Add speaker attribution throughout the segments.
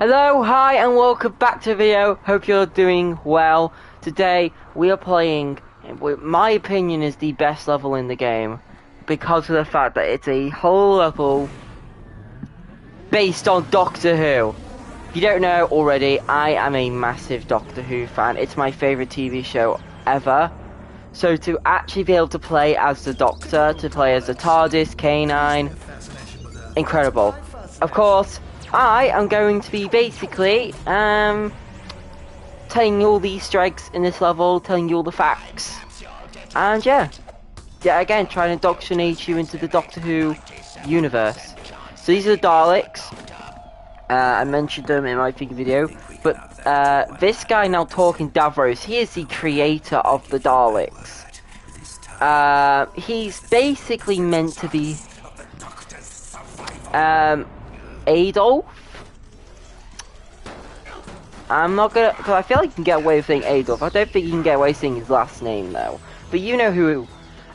Speaker 1: Hello, hi, and welcome back to the video. Hope you're doing well. Today, we are playing, my opinion, is the best level in the game. Because of the fact that it's a whole level based on Doctor Who. If you don't know already, I am a massive Doctor Who fan. It's my favourite TV show ever. So to actually be able to play as the Doctor, to play as the TARDIS, K9, incredible. Of course, I am going to be basically telling you all the Easter eggs in this level, telling you all the facts, and yeah, again, trying to indoctrinate you into the Doctor Who universe. So these are the Daleks. I mentioned them in my video, but this guy now talking, Davros, he is the creator of the Daleks. He's basically meant to be Adolf. I'm not gonna, because I feel like you can get away with saying Adolf. I don't think you can get away with saying his last name though. But you know who.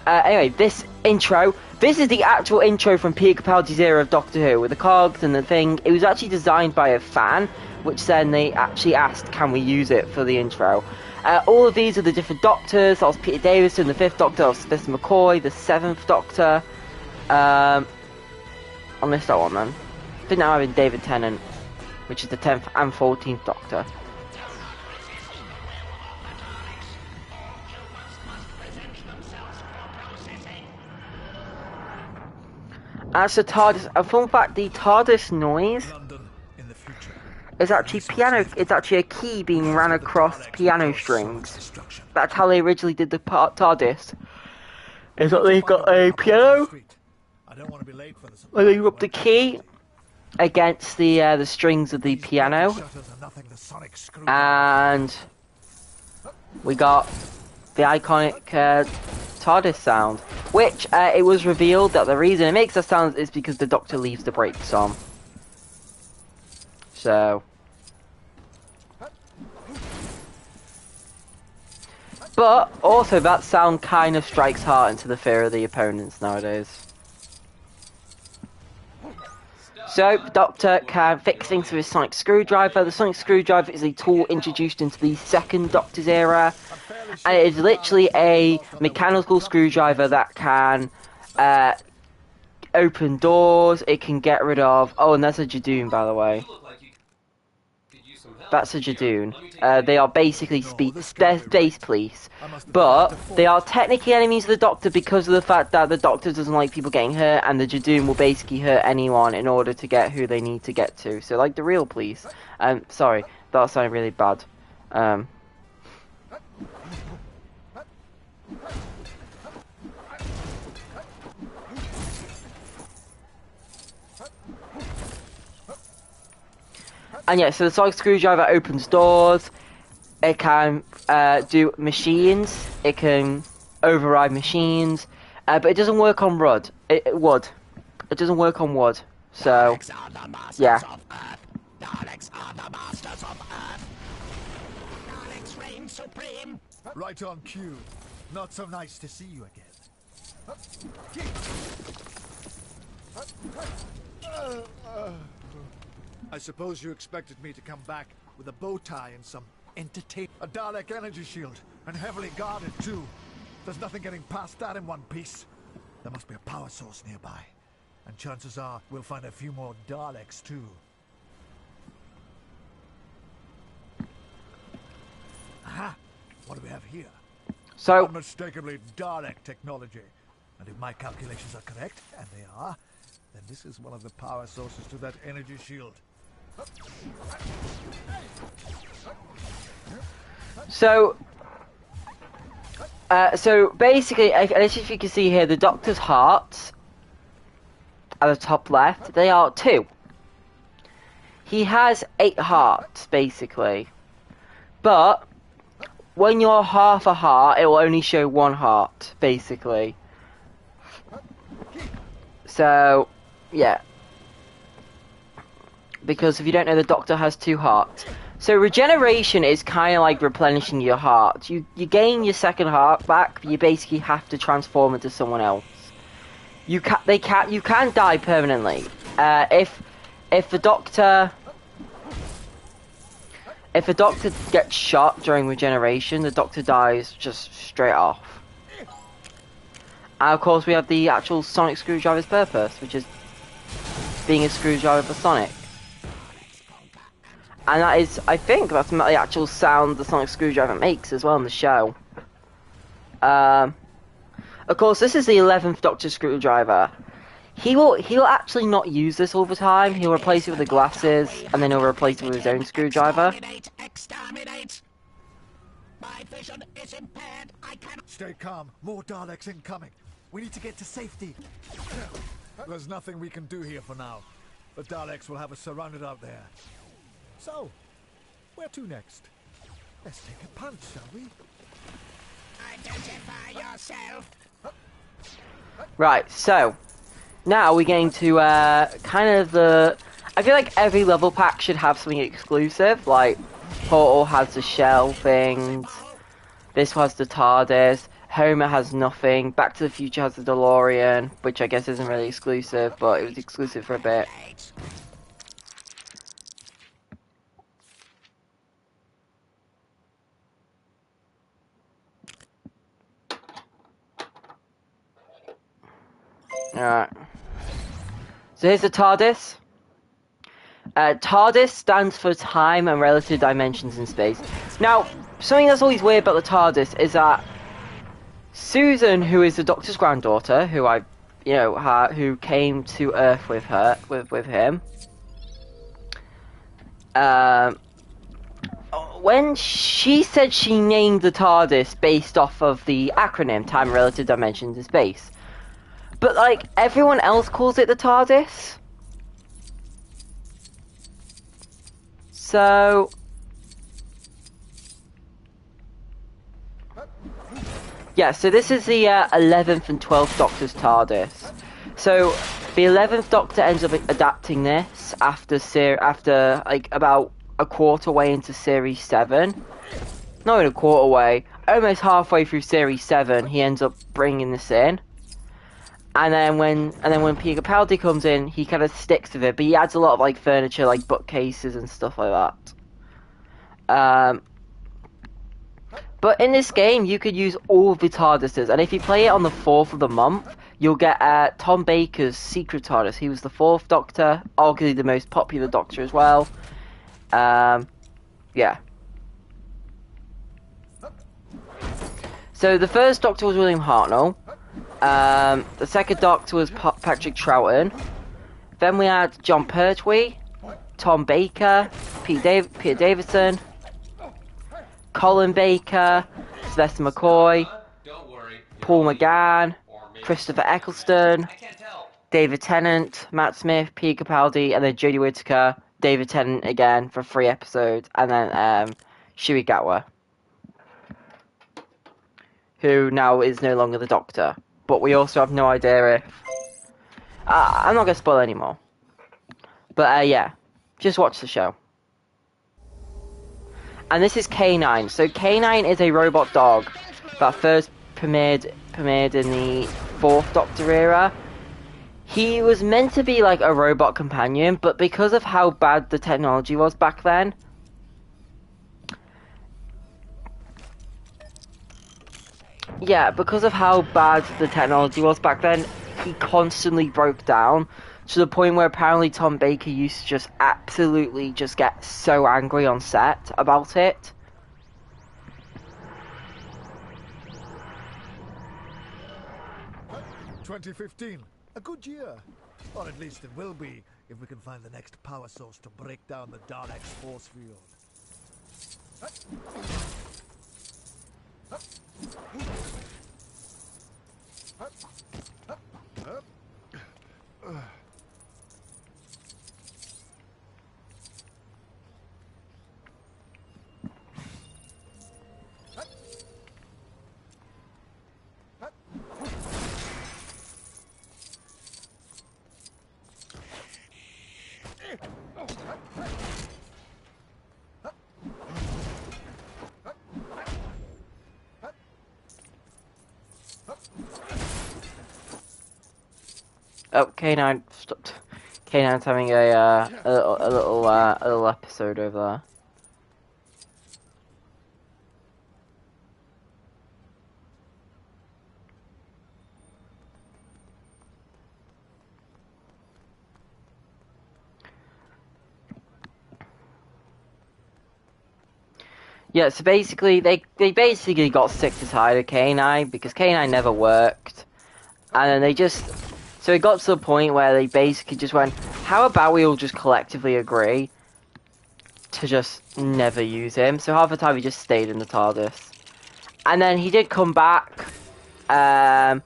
Speaker 1: Anyway, this intro. This is the actual intro from Peter Capaldi's era of Doctor Who, with the cogs and the thing. It was actually designed by a fan, which then they actually asked, can we use it for the intro? All of these are the different Doctors. That was Peter Davison, the 5th Doctor. That was Smith McCoy, the 7th Doctor. I missed that one, man. I think now I'm in David Tennant, which is the 10th and 14th Doctor. As the TARDIS, a fun fact, the TARDIS noise is actually piano. It's actually a key being ran across piano strings. That's how they originally did the TARDIS. Is that they've got a piano, and they rub the key against the strings of the piano, and we got the iconic TARDIS sound, which it was revealed that the reason it makes that sound is because the Doctor leaves the brakes on. So, but also that sound kind of strikes heart into the fear of the opponents nowadays. So, the Doctor can fix things with his sonic screwdriver. The sonic screwdriver is a tool introduced into the 2nd Doctor's era, and it is literally a mechanical screwdriver that can open doors. It can get rid of. Oh, and that's a Jadoon, by the way. That's a Jadoon. They are basically they're space police, but they are technically enemies of the Doctor because of the fact that the Doctor doesn't like people getting hurt, and the Jadoon will basically hurt anyone in order to get who they need to get to. So, like the real police. Sorry, that sounded really bad. And yeah, so the sonic screwdriver opens doors. It can do machines. It can override machines, but it doesn't work on wood. Wood. It doesn't work on wood. So yeah. Daleks are the masters of Earth. Daleks reign supreme.
Speaker 2: Right on cue. Not so nice to see you again. I suppose you expected me to come back with a bow tie and some entertainment. A Dalek energy shield, and heavily guarded too. There's nothing getting past that in one piece. There must be a power source nearby. And chances are we'll find a few more Daleks too. Aha! What do we have here?
Speaker 1: So,
Speaker 2: unmistakably Dalek technology. And if my calculations are correct, and they are, then this is one of the power sources to that energy shield.
Speaker 1: So basically, as you can see here, the Doctor's hearts at the top left, they are 2. He has 8 hearts, basically. But when you're half a heart, it will only show 1 heart, basically. So, yeah. Because if you don't know, the Doctor has 2 hearts. So regeneration is kind of like replenishing your heart. You gain your 2nd heart back, but you basically have to transform into someone else. You can die permanently. If the Doctor if a Doctor gets shot during regeneration, the Doctor dies just straight off. And of course we have the actual Sonic Screwdriver's purpose, which is being a screwdriver for Sonic. And that is, I think, that's the actual sound the Sonic Screwdriver makes as well in the show. Of course, this is the 11th Doctor Screwdriver. He'll actually not use this all the time. He'll replace it with the glasses, and then he'll replace it with his own screwdriver.
Speaker 2: Exterminate! My vision is impaired. I cannot. Stay calm. More Daleks incoming. We need to get to safety. There's nothing we can do here for now. The Daleks will have us surrounded out there. So, where to next? Let's take a punch, shall we? Identify yourself.
Speaker 1: Right, so now we're getting to kind of the. I feel like every level pack should have something exclusive. Like Portal has the shell things. This has the TARDIS. Homer has nothing. Back to the Future has the DeLorean, which I guess isn't really exclusive, but it was exclusive for a bit. Alright. So here's the TARDIS. TARDIS stands for time and relative dimensions in space. Now, something that's always weird about the TARDIS is that Susan, who is the Doctor's granddaughter, who who came to Earth with him, when she said she named the TARDIS based off of the acronym Time and Relative Dimensions in Space. But, like, everyone else calls it the TARDIS. So... yeah, so this is the 11th and 12th Doctor's TARDIS. So, the 11th Doctor ends up adapting this after like, about a quarter way into Series 7. Not even a quarter way. Almost halfway through Series 7, he ends up bringing this in. And then when Peter Capaldi comes in, he kind of sticks with it, but he adds a lot of like furniture, like bookcases and stuff like that. But in this game, you could use all of the TARDISes, and if you play it on the 4th of the month, you'll get Tom Baker's Secret TARDIS. He was the 4th Doctor, arguably the most popular Doctor as well. Yeah. So the first Doctor was William Hartnell. The second Doctor was Patrick Troughton. Then we had John Pertwee, Tom Baker, Peter Davison, Colin Baker, Sylvester McCoy, Paul McGann, Christopher Eccleston, David Tennant, Matt Smith, Peter Capaldi, and then Jodie Whittaker, David Tennant again for 3 episodes, and then Shuey Gatwa, who now is no longer the Doctor. But we also have no idea if... I'm not going to spoil anymore. But yeah, just watch the show. And this is K9. So K9 is a robot dog that first premiered in the 4th Doctor era. He was meant to be like a robot companion, but because of how bad the technology was back then... yeah, because of how bad the technology was back then, he constantly broke down to the point where apparently Tom Baker used to just absolutely just get so angry on set about it.
Speaker 2: "2015, a good year. Or at least it will be, if we can find the next power source to break down the Daleks' force field."
Speaker 1: Oh, K9 stopped. K9's having a little episode over there. Yeah, so basically, they basically got sick to tired of K9 because K9 never worked. And then they just... So it got to the point where they basically just went, how about we all just collectively agree to just never use him? So half the time he just stayed in the TARDIS. And then he did come back, but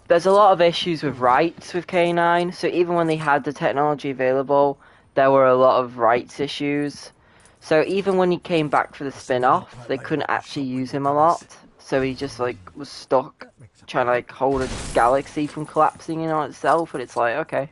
Speaker 1: there's a lot of issues with rights with K9, so even when they had the technology available, there were a lot of rights issues. So even when he came back for the spin-off, they couldn't actually use him a lot, so he just, like, was stuck trying to, like, hold a galaxy from collapsing in on itself, and it's like, okay.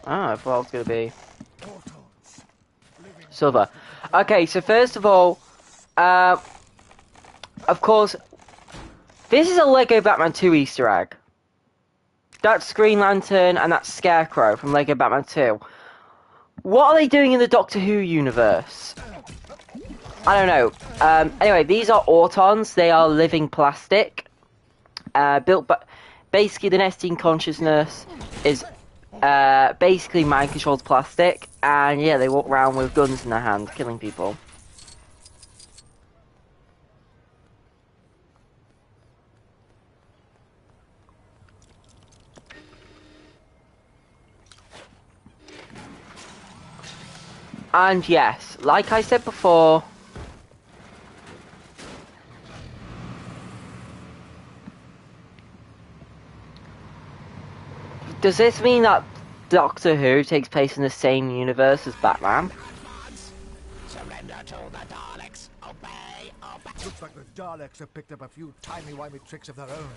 Speaker 1: I thought it was going to be Silver. Okay, so first of all, of course, this is a Lego Batman 2 Easter egg. That's Green Lantern and that's Scarecrow from Lego Batman 2. What are they doing in the Doctor Who universe? I don't know. Anyway, these are Autons. They are living plastic. Built by... Basically, the Nestine consciousness is basically mind-controlled plastic. And yeah, they walk around with guns in their hand, killing people. And yes, like I said before... Does this mean that Doctor Who takes place in the same universe as Batman?
Speaker 3: Surrender to the Daleks. Obey, obey.
Speaker 2: Looks like the Daleks have picked up a few timey-wimey tricks of their own.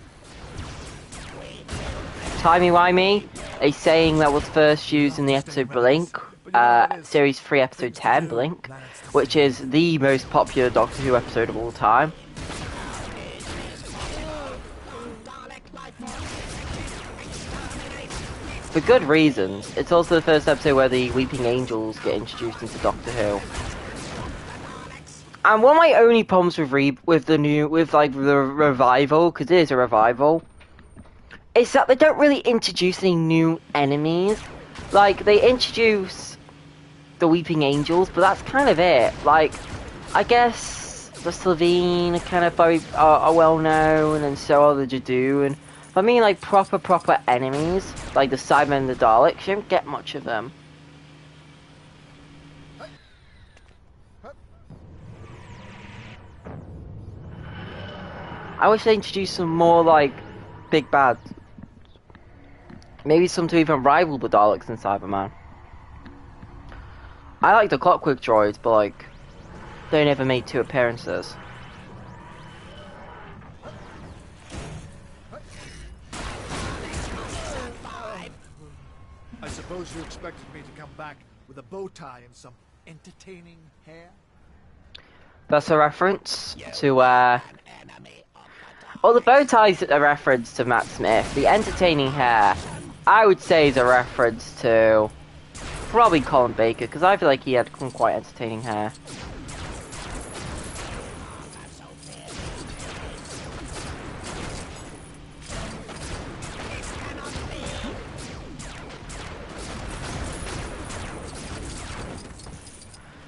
Speaker 1: Timey-wimey, a saying that was first used in the episode Blink, Series 3, Episode 10, Blink, which is the most popular Doctor Who episode of all time. For good reasons. It's also the first episode where the Weeping Angels get introduced into Doctor Who. And one of my only problems with the revival, because it is a revival, is that they don't really introduce any new enemies. Like, they introduce the Weeping Angels, but that's kind of it. Like, I guess the Slovene are kind of very are well known, and so are the Jadoon. I mean, like, proper enemies, like the Cybermen and the Daleks, you don't get much of them. I wish they introduced some more, like, big bad. Maybe some to even rival the Daleks and Cyberman. I like the Clockwork droids, but, like, they never made 2 appearances.
Speaker 2: I suppose you expected me to come back with a bow tie and some entertaining hair?
Speaker 1: That's a reference to, well, the bow tie's a reference to Matt Smith. The entertaining hair, I would say, is a reference to probably Colin Baker, because I feel like he had some quite entertaining hair.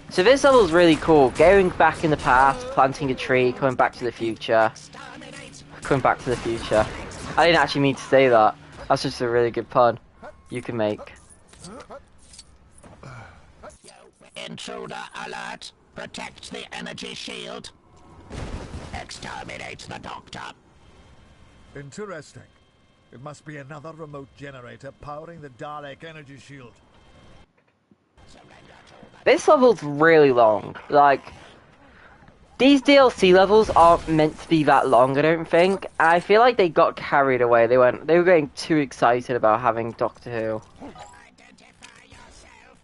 Speaker 1: So this level's really cool. Going back in the past, planting a tree, coming back to the future. Coming back to the future. I didn't actually mean to say that. That's just a really good pun you can make.
Speaker 3: Intruder alert. Protect the energy shield. Exterminate the Doctor.
Speaker 2: Interesting. It must be another remote generator powering the Dalek energy shield.
Speaker 1: This level's really long. Like, these DLC levels aren't meant to be that long, I don't think. And I feel like they got carried away. They were getting too excited about having Doctor Who.
Speaker 3: Identify yourself.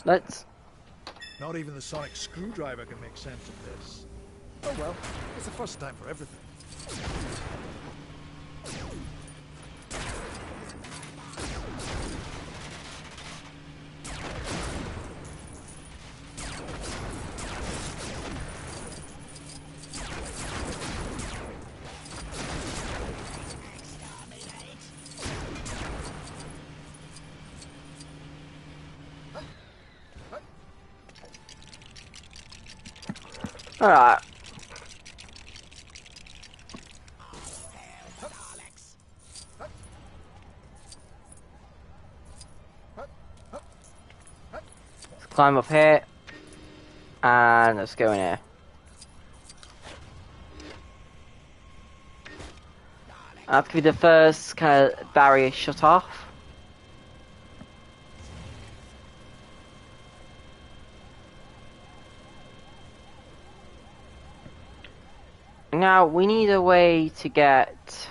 Speaker 1: Let's...
Speaker 2: Not even the sonic screwdriver can make sense of this. Oh well, it's the first time for everything.
Speaker 1: Alright. Let's climb up here. And let's go in here. That could be the first kind of barrier shut off. Now, we need a way to get...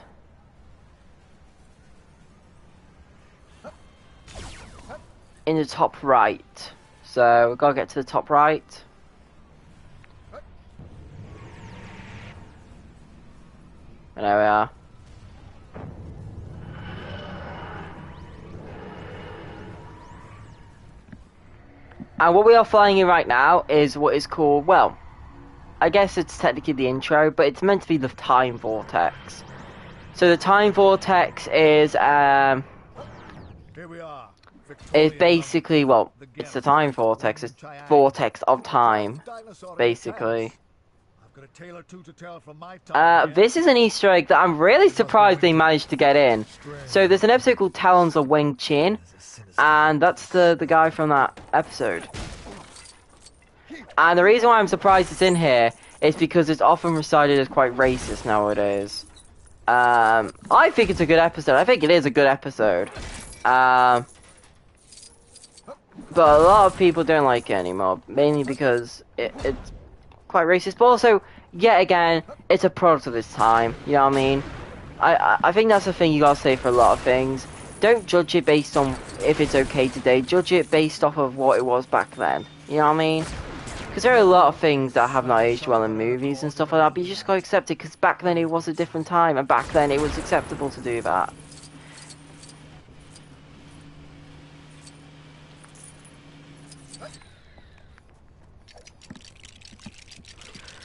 Speaker 1: in the top right. So, we've got to get to the top right. And there we are. And what we are flying in right now is what is called, well... I guess it's technically the intro, but it's meant to be the time vortex. So the time vortex is
Speaker 2: Here we are.
Speaker 1: it's basically, well, it's the time vortex. It's vortex of time, basically.
Speaker 2: I've got a tale or two to tell from my time.
Speaker 1: This is an Easter egg that I'm really surprised they managed to get in. So there's an episode called Talons of Wing Chun, and that's the guy from that episode. And the reason why I'm surprised it's in here is because it's often recited as quite racist nowadays. I think it's a good episode. I think it is a good episode. But a lot of people don't like it anymore, mainly because it's quite racist. But also, yet again, it's a product of its time. You know what I mean? I think that's the thing you gotta say for a lot of things. Don't judge it based on if it's okay today. Judge it based off of what it was back then. You know what I mean? Because there are a lot of things that have not aged well in movies and stuff like that, but you just gotta accept it, because back then it was a different time, and back then it was acceptable to do that.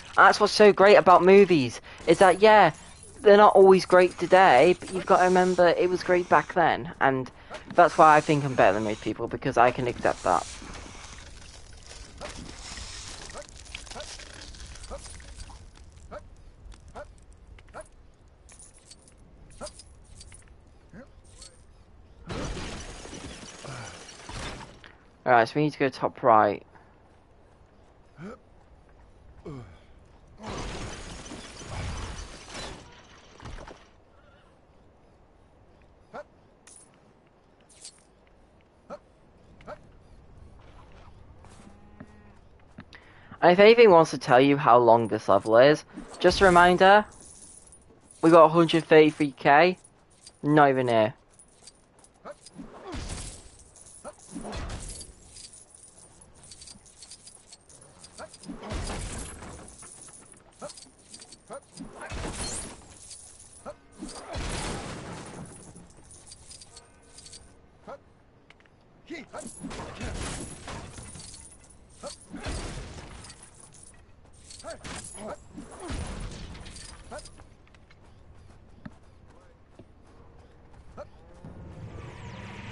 Speaker 1: And that's what's so great about movies, is that, yeah, they're not always great today, but you've got to remember it was great back then, and that's why I think I'm better than most people, because I can accept that. Alright, so we need to go top right. And if anything wants to tell you how long this level is, just a reminder, we got 133k, not even here.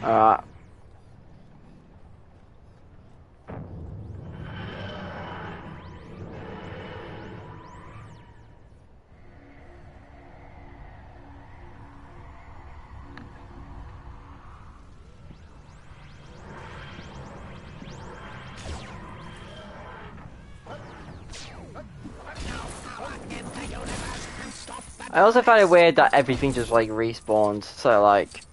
Speaker 1: Alright. I also find it weird that everything just like respawned, so like...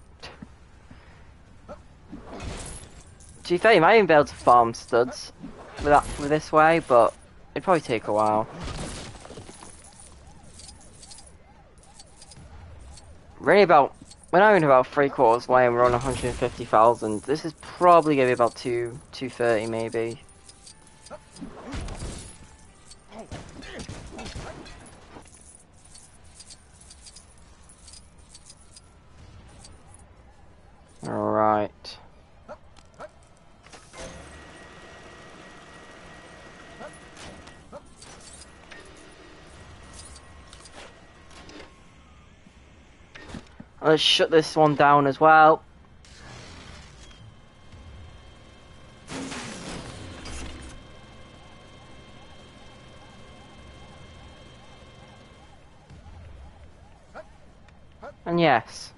Speaker 1: To be fair, you might even be able to farm studs with this way, but it'd probably take a while. Really about We're now in about 3/4 way and we're on 150,000. This is probably going to be about 230 maybe. Alright. Let's shut this one down as well. And yes.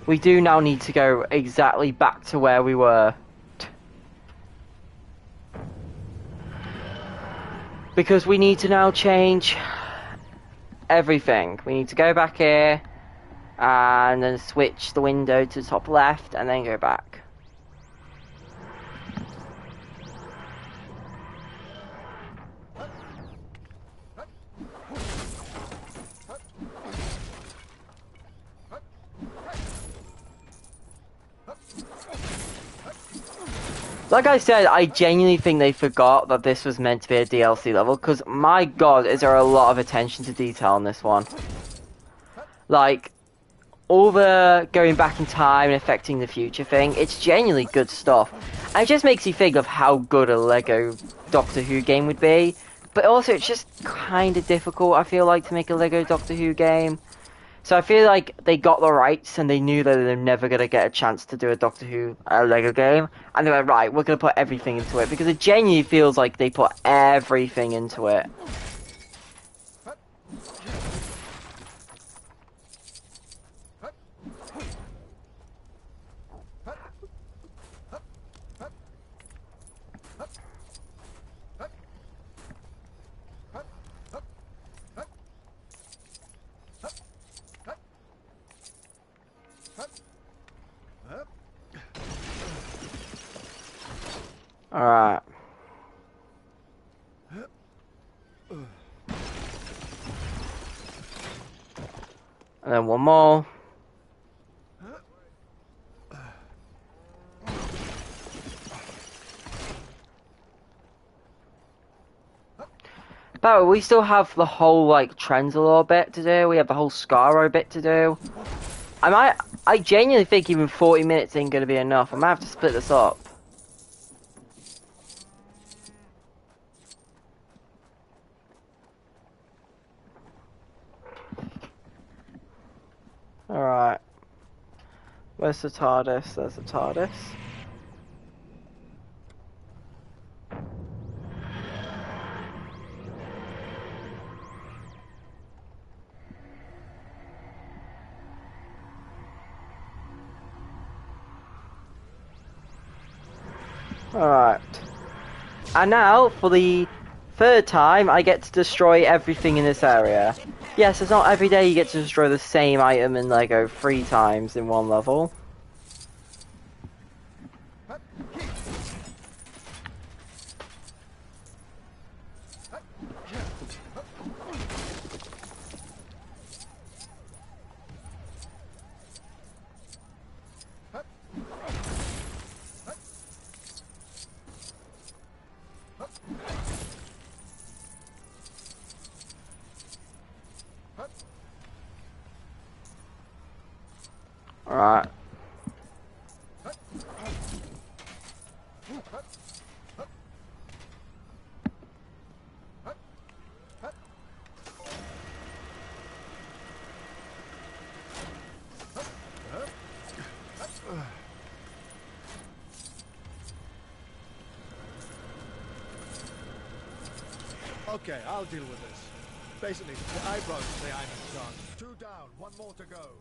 Speaker 1: We do now need to go exactly back to where we were. Because we need to now change everything. We need to go back here and then switch the window to the top left and then go back. Like I said, I genuinely think they forgot that this was meant to be a DLC level, because my god, is there a lot of attention to detail in this one. Like, all the going back in time and affecting the future thing, it's genuinely good stuff. And it just makes you think of how good a Lego Doctor Who game would be. But also, it's just kind of difficult, I feel like, to make a Lego Doctor Who game. So I feel like they got the rights and they knew that they're never going to get a chance to do a Doctor Who Lego game. And they went, right, we're going to put everything into it. Because it genuinely feels like they put everything into it. Alright. And then one more. But we still have the whole, like, Trenzalore bit to do. We have the whole Skaro bit to do. I genuinely think even 40 minutes ain't gonna be enough. I might have to split this up. Alright. Where's the TARDIS? There's the TARDIS. Alright. And now, for the third time, I get to destroy everything in this area. Yes, it's not every day you get to destroy the same item in Lego 3 times in one level. Alright.
Speaker 2: Okay, I'll deal with this. Basically, the eyebrows say I'm in charge. 2 down, 1 more to go.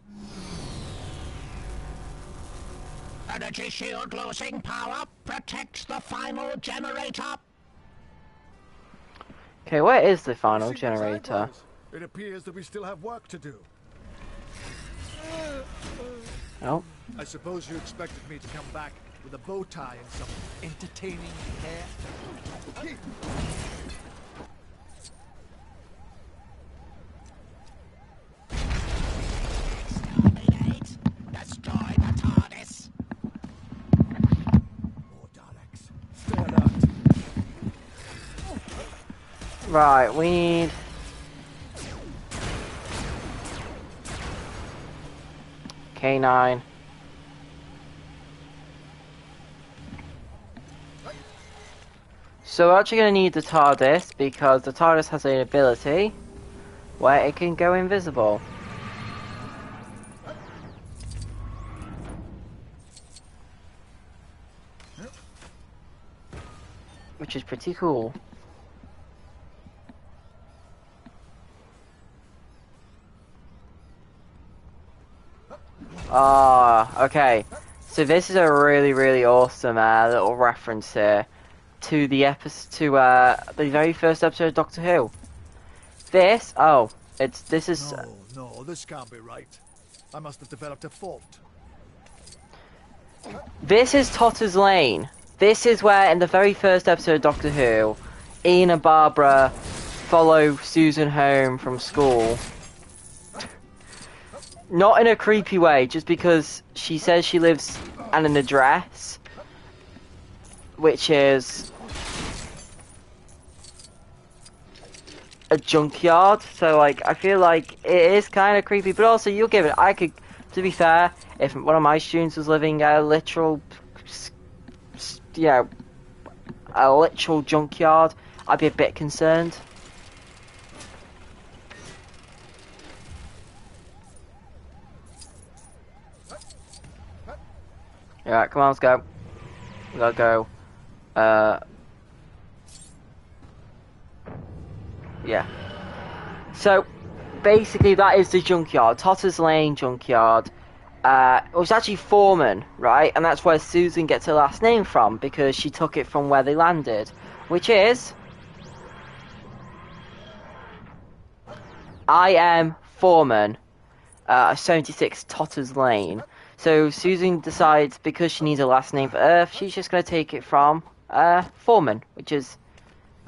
Speaker 3: Energy shield losing power. Protect the final generator.
Speaker 1: Okay, where is the final
Speaker 2: See these
Speaker 1: generator?
Speaker 2: eyebrows? It appears that we still have work to do.
Speaker 1: Oh.
Speaker 2: I suppose you expected me to come back with a bow tie and some entertaining hair?
Speaker 1: Right, we need... K9. So we're actually going to need the TARDIS, because the TARDIS has an ability where it can go invisible. Which is pretty cool. Ah, okay. So this is a really, really awesome little reference here to the the very first episode of Doctor Who. This is
Speaker 2: No, this can't be right. I must have developed a fault.
Speaker 1: this is Totter's Lane. This is where in the very first episode of Doctor Who, Ian and Barbara follow Susan home from school. Not in a creepy way, just because she says she lives at an address, which is a junkyard. So, like, I feel like it is kind of creepy, but also you'll give it. To be fair, if one of my students was living at a literal, a literal junkyard, I'd be a bit concerned. Alright, come on, let's go. We gotta go. Yeah. So, basically, that is the junkyard. Totter's Lane junkyard. It was actually Foreman, right? And that's where Susan gets her last name from, because she took it from where they landed. Which is... I am Foreman. 76 Totter's Lane. So Susan decides, because she needs a last name for Earth, she's just going to take it from Foreman, which is,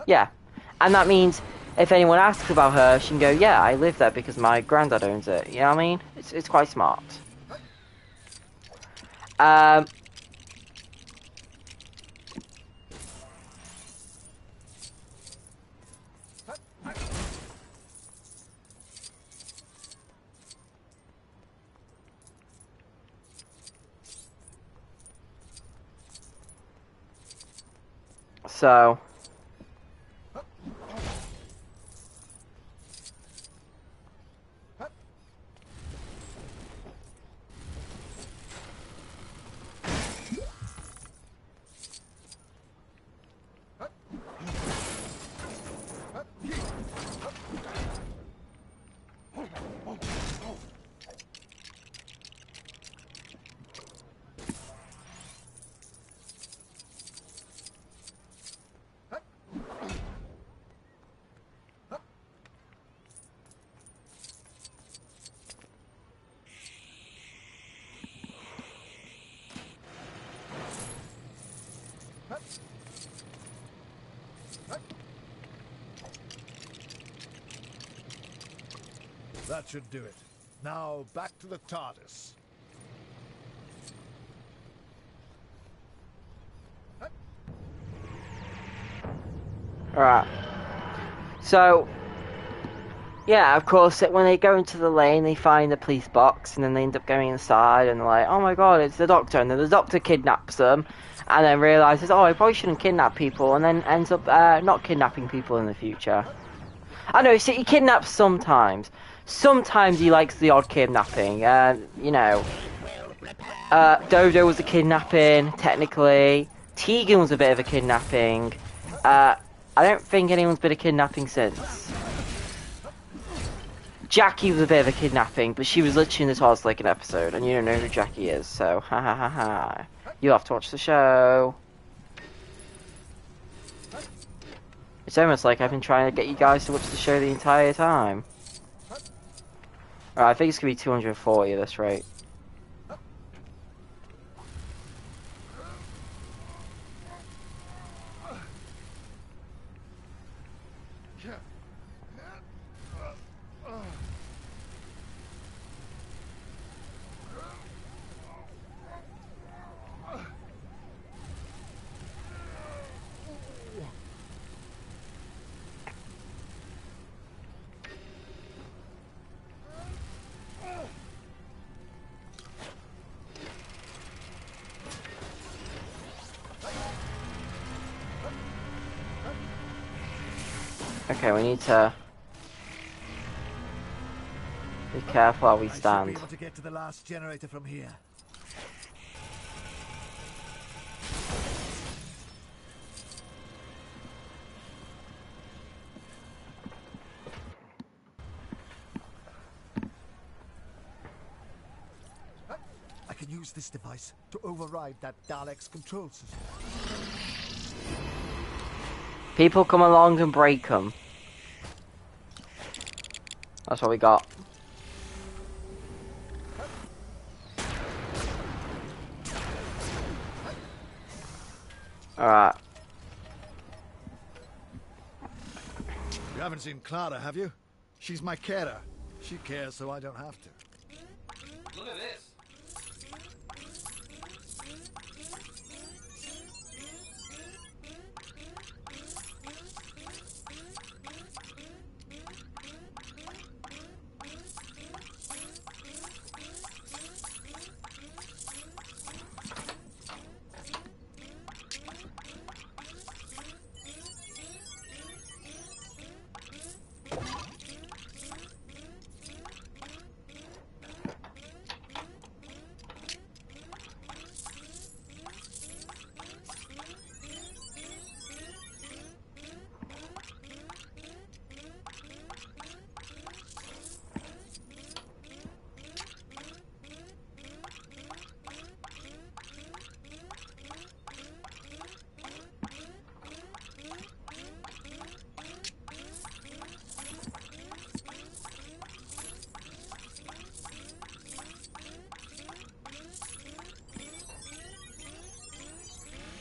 Speaker 1: yeah. And that means if anyone asks about her, she can go, yeah, I live there because my granddad owns it. You know what I mean? It's quite smart. So...
Speaker 2: That should do it. Now, back to the TARDIS.
Speaker 1: Alright. So, yeah, of course, when they go into the lane, they find the police box, and then they end up going inside, and they're like, oh my god, it's the Doctor, and then the Doctor kidnaps them, and then realises, oh, I probably shouldn't kidnap people, and then ends up not kidnapping people in the future. I know, see, he kidnaps sometimes. Sometimes he likes the odd kidnapping, you know. Dodo was a kidnapping, technically. Tegan was a bit of a kidnapping. I don't think anyone's been a kidnapping since. Jackie was a bit of a kidnapping, but she was literally in the TARDIS like an episode, and you don't know who Jackie is, so ha ha ha ha. You'll have to watch the show. It's almost like I've been trying to get you guys to watch the show the entire time. Alright, I think it's gonna be 240 at this rate. Okay, we need to be careful how we
Speaker 2: I should be
Speaker 1: stand.
Speaker 2: able to get to the last generator from here. I can use this device to override that Dalek's control system.
Speaker 1: People come along and break them. That's what we got. Alright.
Speaker 2: You haven't seen Clara, have you? She's my carer. She cares so I don't have to.
Speaker 4: Look at this.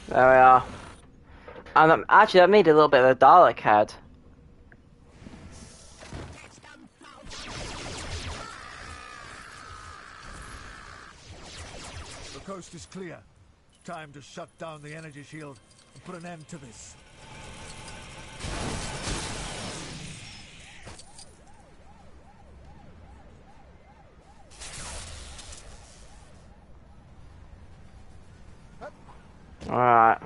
Speaker 1: There we are. And actually, that made a little bit of a Dalek head.
Speaker 2: The coast is clear. Time to shut down the energy shield and put an end to this.
Speaker 1: Alright.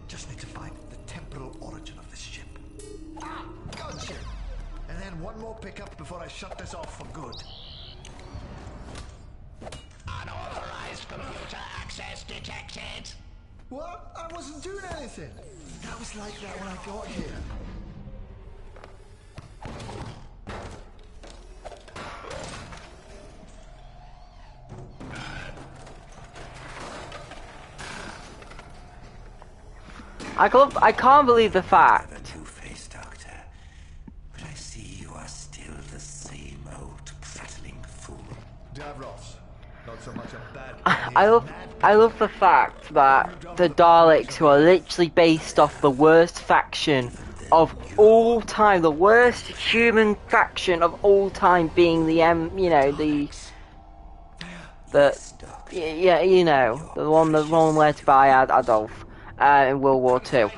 Speaker 2: Just need to find the temporal origin of this ship. Ah, gotcha! And then one more pickup before I shut this off for good.
Speaker 3: Unauthorized computer access detected.
Speaker 2: What? I wasn't doing anything. That was like that when I got here.
Speaker 1: I can't believe the fact.
Speaker 5: Two-Faced Doctor, but I see you are still the same old prattling fool.
Speaker 2: Davros, not so much a bad
Speaker 1: I love the fact that the Daleks, who are literally based off the worst faction of all time, the worst human faction of all time, being the yeah, you know, the one led by Adolf in World War II.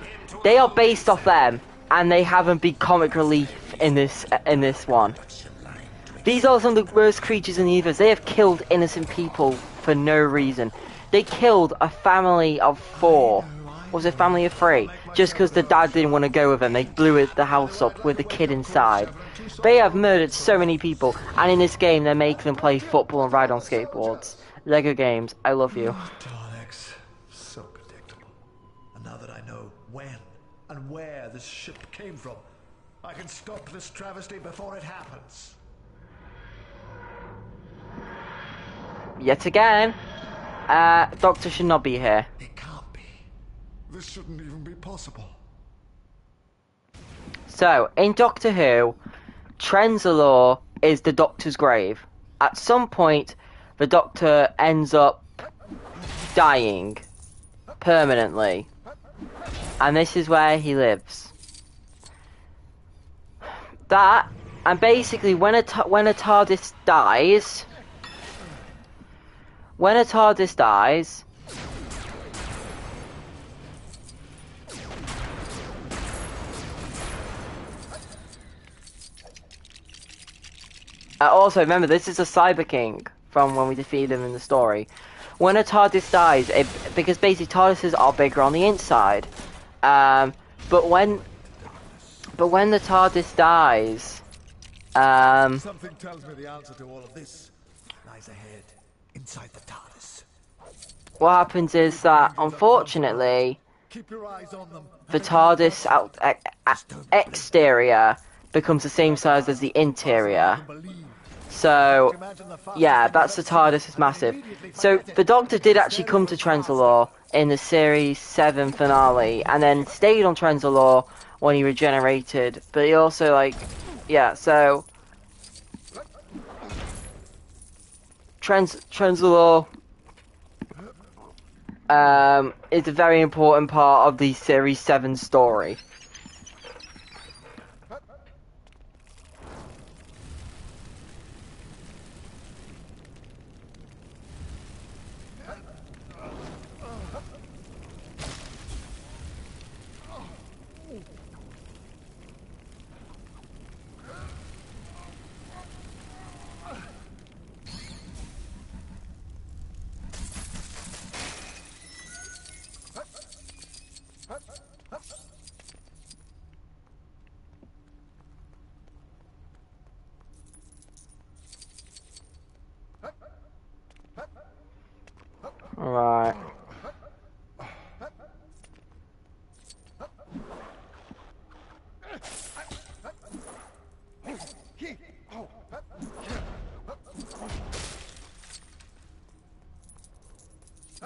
Speaker 1: They are based off them, and they haven't been comic relief in this one. These are some of the worst creatures in the universe. They have killed innocent people for no reason. They killed a family of 4. Was it a family of 3? Just because the dad didn't want to go with them. They blew the house up with the kid inside. They have murdered so many people, and in this game they're making them play football and ride on skateboards. Lego games, I love you.
Speaker 2: Daleks, so predictable. And now that I know when and where this ship came from, I can stop this travesty before it happens.
Speaker 1: Yet again, Doctor should not be here.
Speaker 2: It can't be. This shouldn't even be possible.
Speaker 1: So, in Doctor Who, Trenzalore is the Doctor's grave. At some point, the Doctor ends up dying permanently, and this is where he lives. That, and basically, when a TARDIS dies, Also, remember, this is a Cyber King from when we defeated him in the story. When a TARDIS dies, because basically TARDISes are bigger on the inside, but when the TARDIS dies,
Speaker 2: Something tells me the answer to all of this lies ahead, inside the TARDIS.
Speaker 1: what happens is that, unfortunately,
Speaker 2: Keep your eyes on them.
Speaker 1: the TARDIS exterior becomes the same size as the interior. So, yeah, that's the TARDIS is massive. So, the Doctor did actually come to Trenzalore in the Series 7 finale, and then stayed on Trenzalore when he regenerated, but he also, like, yeah, so... Trenzalore is a very important part of the Series 7 story. Right.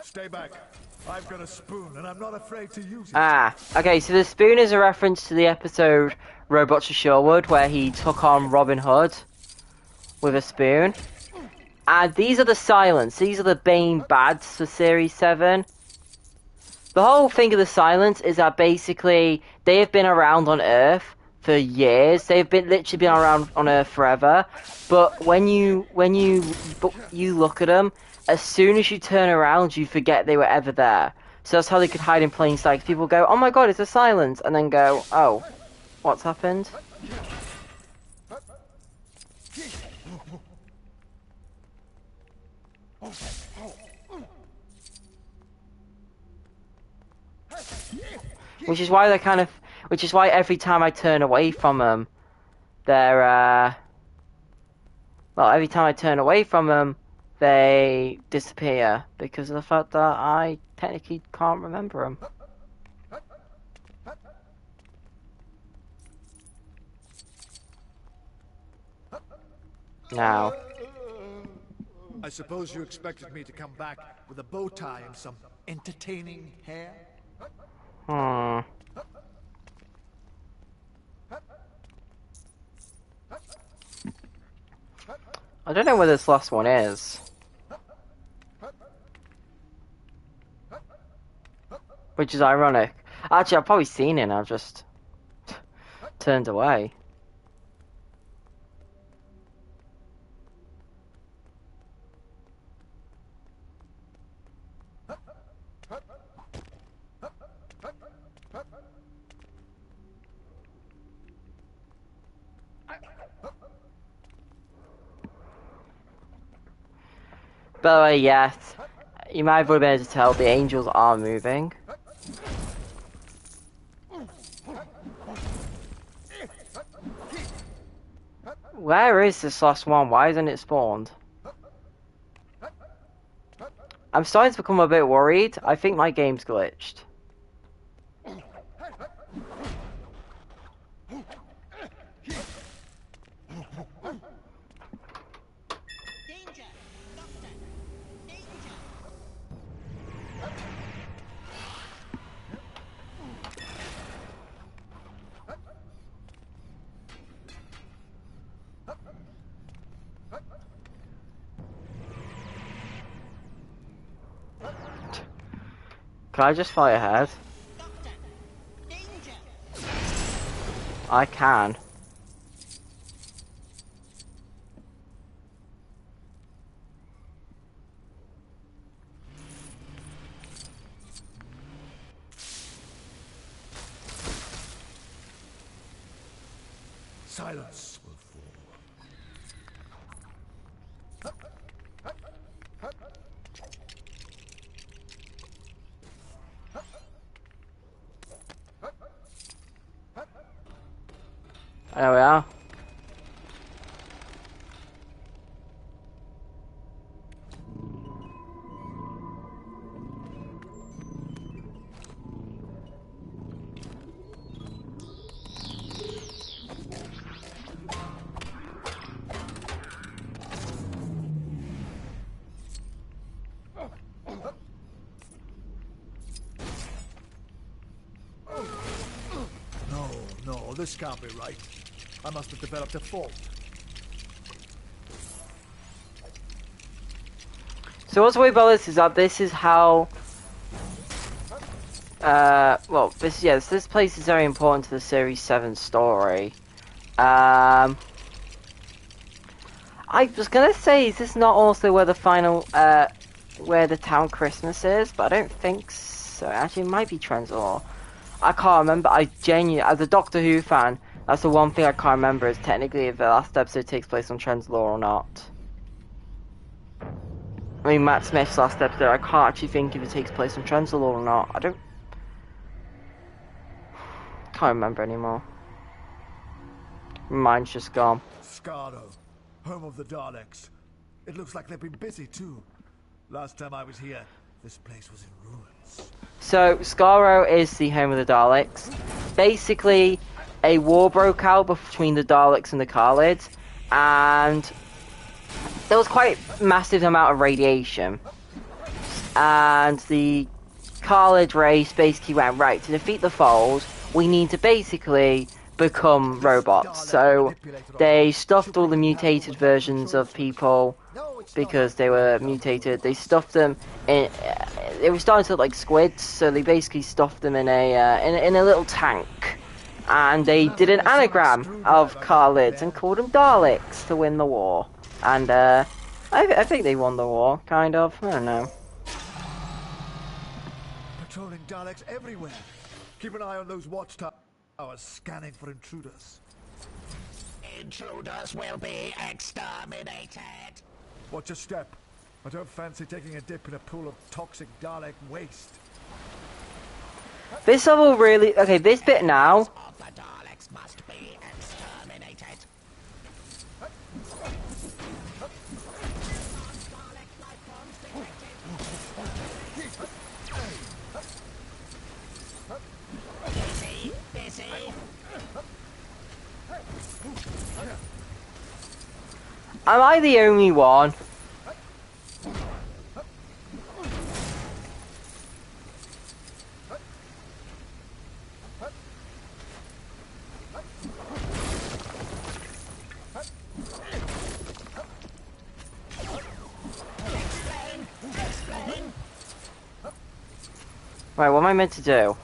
Speaker 2: Stay back. I've got a spoon, and I'm not afraid to use it.
Speaker 1: Ah, okay, so the spoon is a reference to the episode Robots of Sherwood, where he took on Robin Hood with a spoon. And these are the Silents. These are the Bane bads for Series 7. The whole thing of the Silents is that basically they have been around on Earth for years. They've been literally been around on Earth forever. But when you look at them, as soon as you turn around, you forget they were ever there. So that's how they could hide in plain sight. 'Cause people go, "Oh my God, it's a Silence," and then go, "Oh, what's happened?" Which is why they're kind of, which is why every time I turn away from them, they're, well, every time I turn away from them, they disappear because of the fact that I technically can't remember them. Now.
Speaker 2: I suppose you expected me to come back with a bow tie and some entertaining hair?
Speaker 1: Hmm. I don't know where this last one is. Which is ironic. Actually, I've probably seen it and I've just turned away. By the way, yes, you might have been able to tell the angels are moving. Where is this last one? Why isn't it spawned? I'm starting to become a bit worried. I think my game's glitched. Can I just fly ahead? I can.
Speaker 2: Silence will fall.
Speaker 1: There we are.
Speaker 2: No, this can't be right. I must have developed a fault.
Speaker 1: So what's weird about this is that this is how well, this place is very important to the Series 7 story. I was gonna say, is this not also where the final, where the town Christmas is? But I don't think so. Actually, it might be Trenzor. I can't remember. I genuinely, as a Doctor Who fan, that's the one thing I can't remember is technically if the last episode takes place on Trenzor or not. I mean, Matt Smith's last episode, I can't actually think if it takes place on Trenzor or not. Can't remember anymore. Mine's just gone.
Speaker 2: Skaro, home of the Daleks. It looks like they've been busy too. Last time I was here, this place was in ruins.
Speaker 1: So, Skaro is the home of the Daleks. Basically, a war broke out between the Daleks and the Khalids, and there was quite a massive amount of radiation. And the Khalid race basically went, right, to defeat the foes, we need to basically become robots. So, they stuffed all the mutated versions of people because they were mutated. They stuffed them in. They were starting to look like squids, so they basically stuffed them in a little tank, and they did an anagram of Khalids and called them Daleks to win the war. And I think they won the war, kind of. I don't know.
Speaker 2: Patrolling Daleks everywhere. Keep an eye on those watchtowers, scanning for intruders.
Speaker 3: Intruders will be exterminated.
Speaker 2: Watch your step. I don't fancy taking a dip in a pool of toxic Dalek waste.
Speaker 1: This level really... Okay, this bit now...
Speaker 3: Of the Daleks must be exterminated. Busy.
Speaker 1: Am I the only one? Right, what am I meant to do?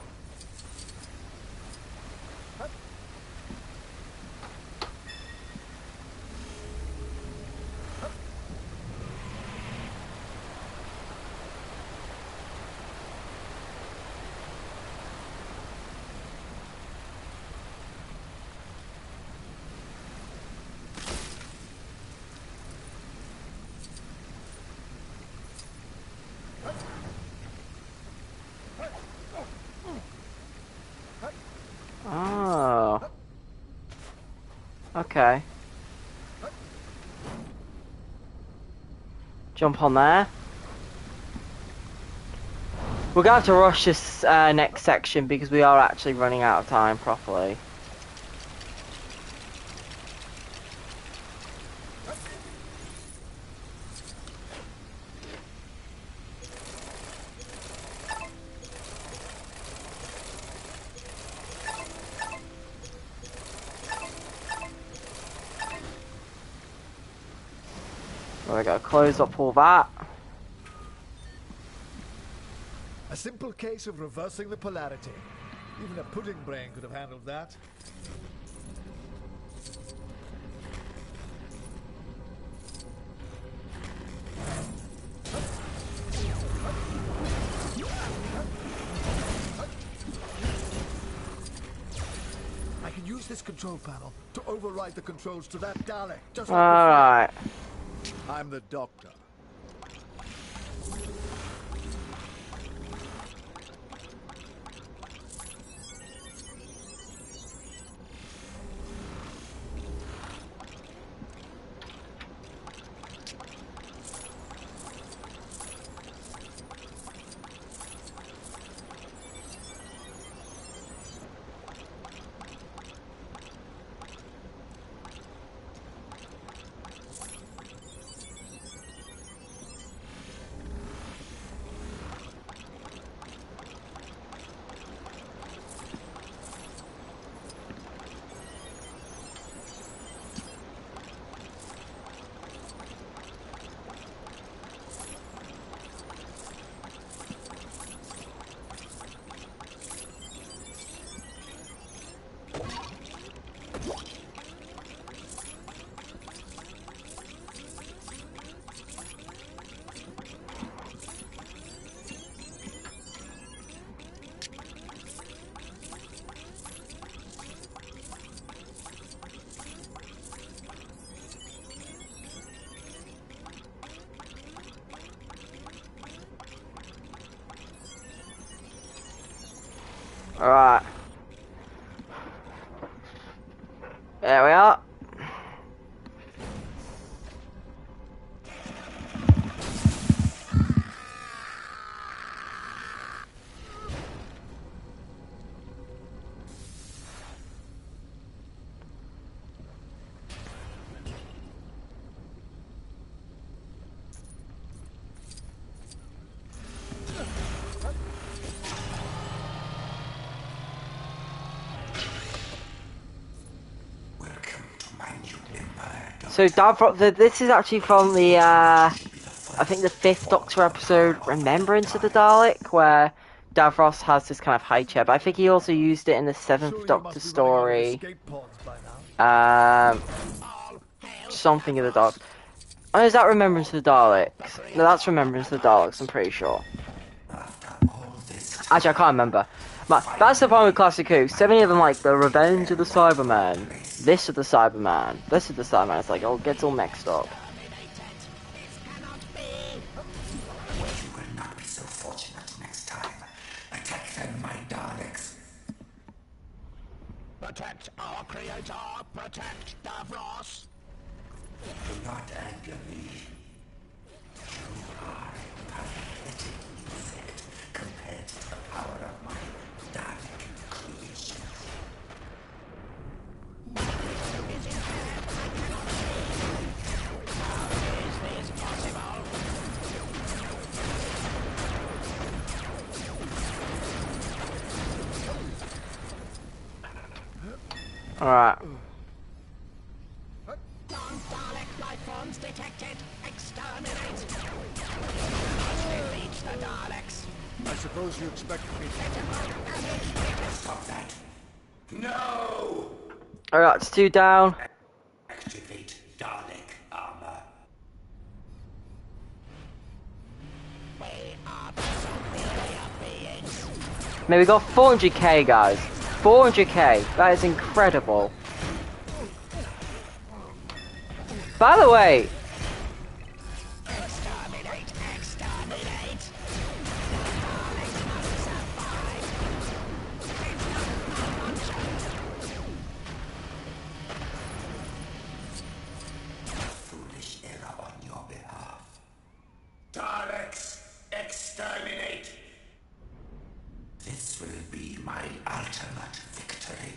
Speaker 1: Oh. Okay. Jump on there. We're going to have to rush this next section because we are actually running out of time properly. We gotta close up all that.
Speaker 2: A simple case of reversing the polarity. Even a pudding brain could have handled that. I can use this control panel to override the controls to that Dalek. Just like
Speaker 1: Alright.
Speaker 2: I'm the Doctor.
Speaker 1: Alright. There we are. So this is actually from the, I think the 5th Doctor episode, Remembrance of the Dalek, where Davros has this kind of high chair, but I think he also used it in the 7th Doctor story. Something of the Daleks. Oh, is that Remembrance of the Daleks? No, that's Remembrance of the Daleks, I'm pretty sure. Actually, I can't remember. But that's the problem with Classic Who. So many of them like the Revenge of the Cyberman, this of the Cyberman, this of the Cyberman. It's like, oh, it gets all mixed up.
Speaker 5: You will not be so fortunate next time. Attack them, my Daleks.
Speaker 3: Protect our creator! Protect Davros!
Speaker 5: Do not anger me. You are a pathetic insect compared to the power of my Dalek creation.
Speaker 1: Alright.
Speaker 3: Non-Dalek life forms detected! Exterminate! Defeat the Daleks!
Speaker 2: I suppose you expected me to...
Speaker 5: Stop that. No!
Speaker 1: Alright, it's 2 down.
Speaker 5: Activate Dalek armor.
Speaker 3: We are the superior beings!
Speaker 1: Maybe we got 400k, guys. 400k. That is incredible. By the way,
Speaker 3: Exterminate! Exterminate!
Speaker 5: Foolish error on your behalf. Daleks, exterminate! This will be my ultimate victory.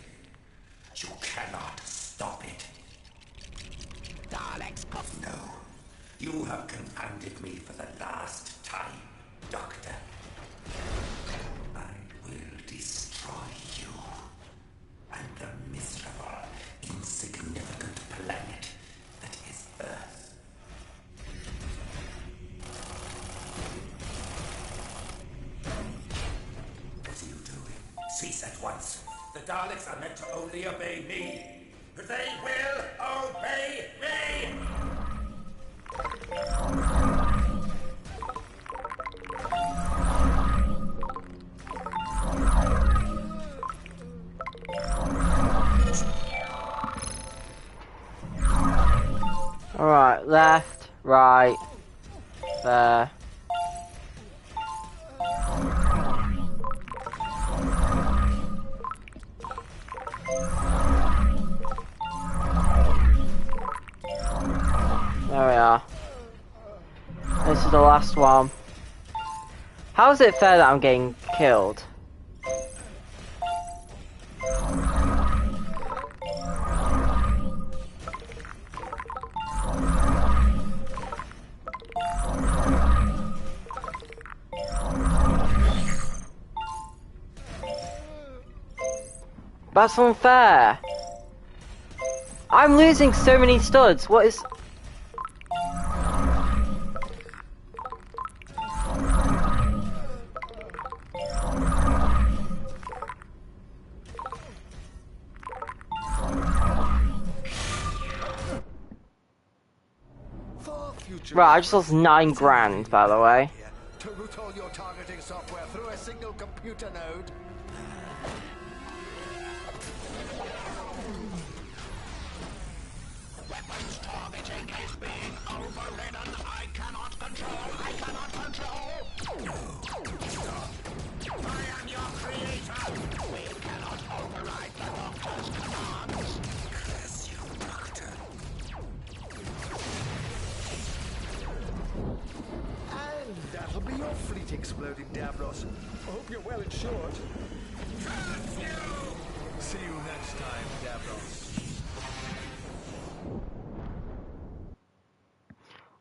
Speaker 5: You cannot stop it.
Speaker 3: Daleks cook!
Speaker 5: No. You have confounded me for the last time, Doctor. I will destroy you and the miserable, insignificant planet that is Earth. What are you doing? Cease at once. The Daleks are meant to only obey me. They will obey me!
Speaker 1: alright, left, right, there. There we are. This is the last one. How is it fair that I'm getting killed? That's unfair. I'm losing so many studs. What is... Right, I just lost 9 grand, by the way.
Speaker 2: To route all your targeting software through a single computer node.
Speaker 3: Weapons targeting is being overridden! I cannot control! I cannot control! I am your creator! We
Speaker 2: That'll be your fleet exploding, Davros. I hope you're well insured. See you next time, Davros.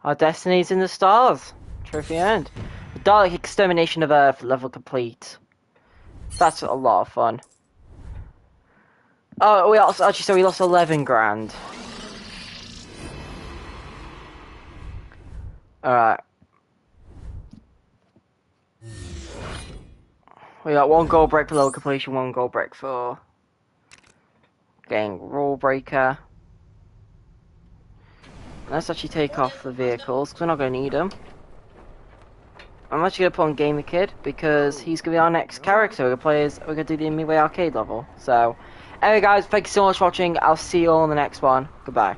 Speaker 1: Our destiny's in the stars. Trophy earned. The Dalek Extermination of Earth level complete. That's a lot of fun. Oh, we also actually so we lost 11 grand. All right. We got 1 gold break for level completion, 1 gold break for getting rule breaker. Let's actually take off the vehicles because we're not going to need them. I'm actually going to put on Gamer Kid because he's going to be our next character. We're going to do the Midway Arcade level. So, anyway guys, thank you so much for watching. I'll see you all in the next one. Goodbye.